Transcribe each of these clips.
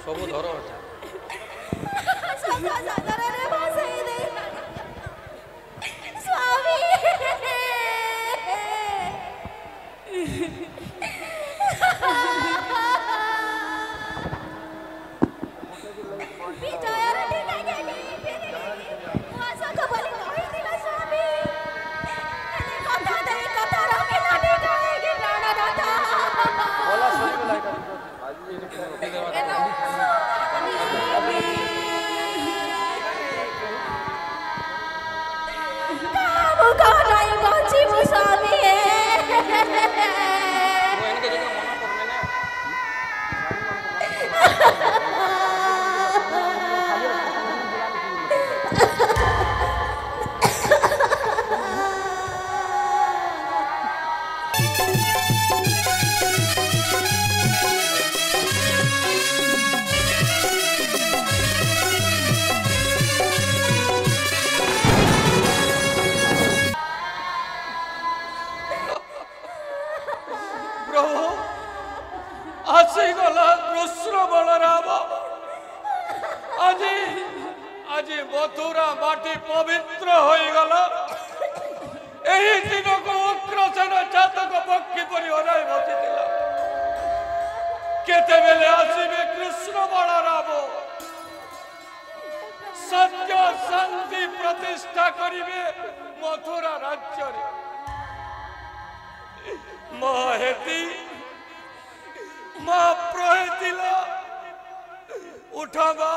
ସବୁ ଧର आसीगला कृष्ण बलराम आज आज मथुरा माटी पवित्र हो गला यही दिन को उग्रसेन जातक पक्षी परि हराई बसी केते बेले आसीबे कृष्ण बलराम सत्य शांति प्रतिष्ठा करिवे मथुरा राज्य रे महती माँ प्रहेतिला उठावा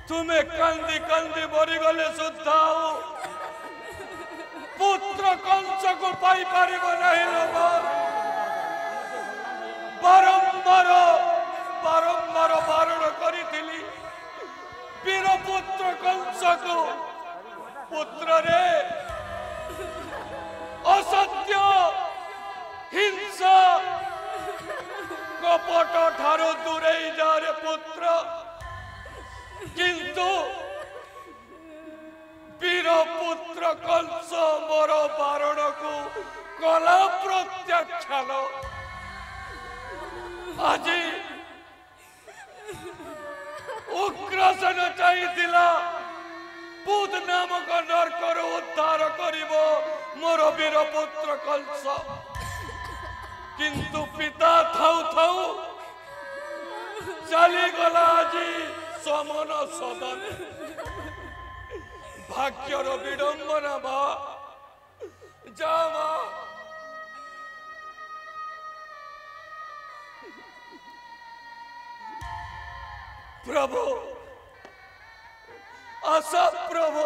तुम्हें कंदी कंदी मरी गले सुद्धा पुत्र कंस को पाई पारिब नहीं लोग बारंबार बारंबार बारण करी वीर पुत्र कंस को पुत्र रे असत्य हिंसा कपट ठारो दूरे जा रे पुत्र किंतु वीर पुत्र कंस मोर बारण को कला प्रत्याख्यान आज उग्रसेन चाहिला पूत नामक नरकर उद्धार करिब मोर वीर पुत्र कंस किंतु पिता थाउ थाउ चली गला आज समन सदन भाग्यर विडंबना बा जा प्रभु आशा प्रभु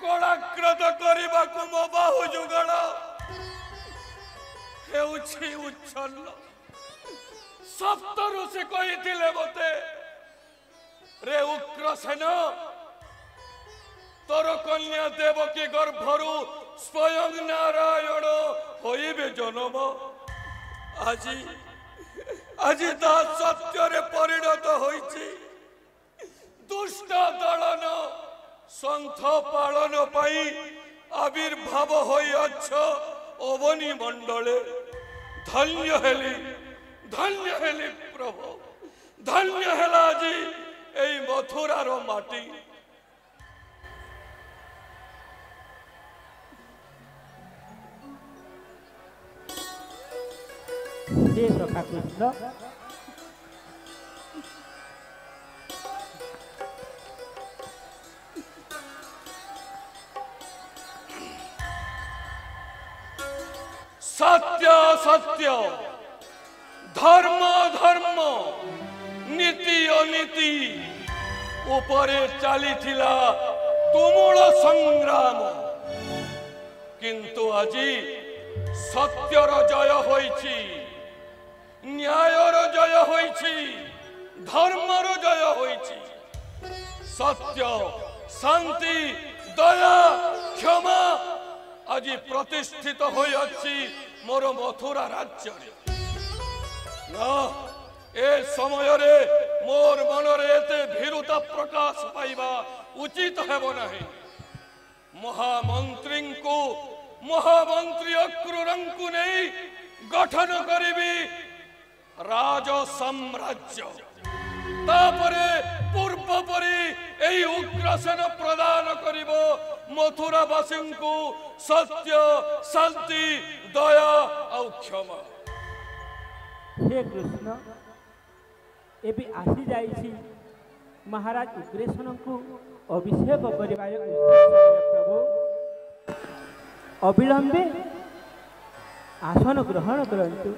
कलाकृत करने को मो बाहु जुगल उच्छल्ल सप्तरु से कही मते रे उग्रसेन तोर कन्या देवकी गर्भरु स्वयं नारायण होइबे जन्म आज आज ता सत्य रे परिणत होइछि दुष्ट दलन संथ पालन पाई आविर्भाव होई अच्छ अवनी मंडले धन्य हेली प्रभु धन्य हेला जी ए मथुरार माटी कृष्ण सत्य सत्य धर्म धर्म नीति अनीति उपरे चली तुमुल संग्राम किंतु আজি सत्यर जय होइछि न्यायर जय होइछि धर्मर जय होइछि सत्य शांति दया क्षमा आज प्रतिष्ठित होई अछि मोर मथुरा राज्य ना ए समय रे मोर मन रे एते भीरुता ସତ୍ୟ ପ୍ରକାଶ ପାଇବା ଉଚିତ ହେବ ନାହିଁ। ମହାମନ୍ତ୍ରୀ ଅକ୍ରୁରଙ୍କୁ ନେଇ ଗଠନ କରିବି ରାଜ ସାମ୍ରାଜ୍ୟ। ତାପରେ ପୂର୍ବ ପରି ଏହି ଉଗ୍ରସେନ ପ୍ରଦାନ କରିବ ମଥୁରାବାସୀଙ୍କୁ ସତ୍ୟ, ଶାନ୍ତି, ଦୟା ଆଉ କ୍ଷମା। हे कृष्ण एबी आसी जाइछि महाराज उग्रसेन को अभिषेक करबा प्रभु अविलंबे आसन ग्रहण करंतु।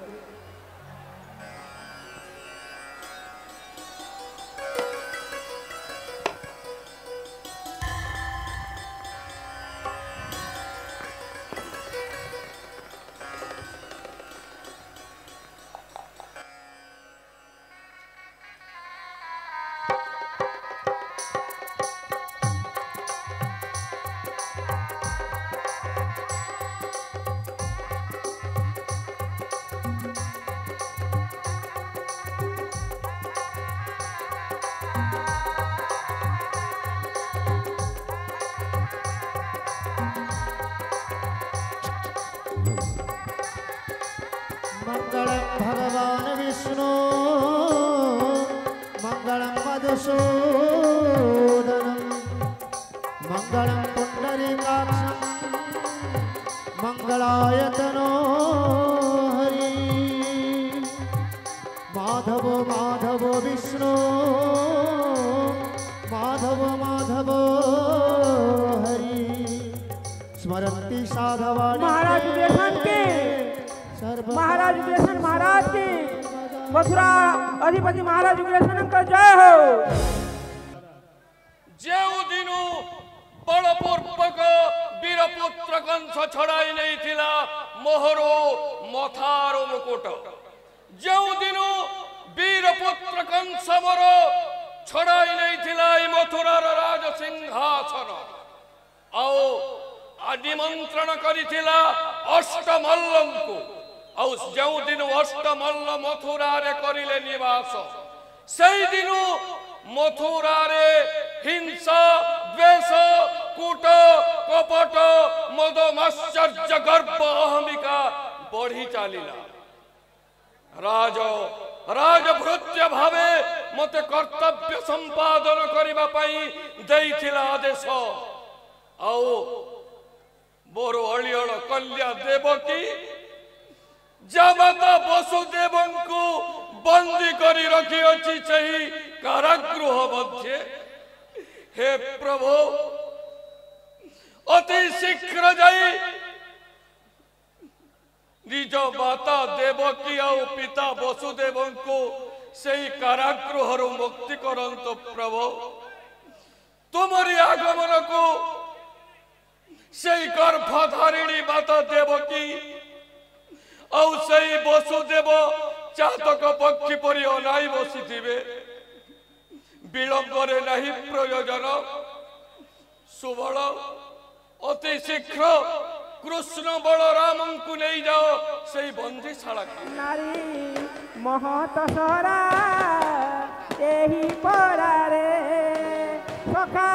मंगलम भगवान विष्णु मंगलम मधुसूदनम मंगलम पुंडरीकाक्षम मंगलायतनो हरि। माधव माधव विष्णु माधव माधव हरि। स्मरन्ति साधवानि महाराज उग्रसेन के महाराज उग्रसेन महाराज की मथुरा अधिपति महाराज उग्रसेन का जय हो। ଯେଉଁ ଦିନୁ ବଳପୂର୍ବକ ବୀରପୁତ୍ର କଂସ ଛଡ଼ାଇ ନେଇଥିଲା ମୋହରୁ ମଥାର ମୁକୁଟ, ଯେଉଁ ଦିନୁ ବୀରପୁତ୍ର କଂସ ମୋର ଛଡ଼ାଇ ନେଇଥିଲା ଏ ମଥୁରାର ରାଜସିଂହାସନ ଆଉ ନିମନ୍ତ୍ରଣ କରିଥିଲା ଅଷ୍ଟମଲ୍ଲଙ୍କୁ, ଆଉ ଯେଉଁ ଦିନ ଅଷ୍ଟମଲ୍ଲ ମଥୁରାରେ କରିଲେ ନିବାସ, ସେଇଦିନୁ ମଥୁରାରେ ହିଂସା, ଦ୍ୱେଷ, କୂଟ, କପଟ, ମଦ, ମାଶ୍ଚର୍ଯ୍ୟ, ଗର୍ବ, ଅହମିକା ବଢି ଚାଲିଲା। ରାଜଭୃତ୍ୟ ଭାବେ ମତେ କର୍ତ୍ତବ୍ୟ ସମ୍ପାଦନ କରିବା ପାଇଁ ଦେଇଥିଲା ଆଦେଶ, ଆଉ ମୋର ଅଳିଅଳ କଲ୍ୟା ଦେବକୀ ଜାମାତା ବସୁଦେବଙ୍କୁ ବନ୍ଦୀ କରି ରଖିଅଛି ସେହି କାରାଗୃହ ମଧ୍ୟରେ। हे प्रभु अति शीघ्र जाई निज माता देवकी और पिता वसुदेव को सही कारागृह मुक्ति करंत प्रभु। तुमरी आगमन को सही गर्भधारिणी माता देवकी और सही वसुदेव चातक पक्षी परि अनाई बसी विलंबरे नहीं प्रयोजन। सुबल अति शीघ्र कृष्ण बलराम को नहीं जाओ से बंदीशाला। नारी महत सरा एही परारे सखा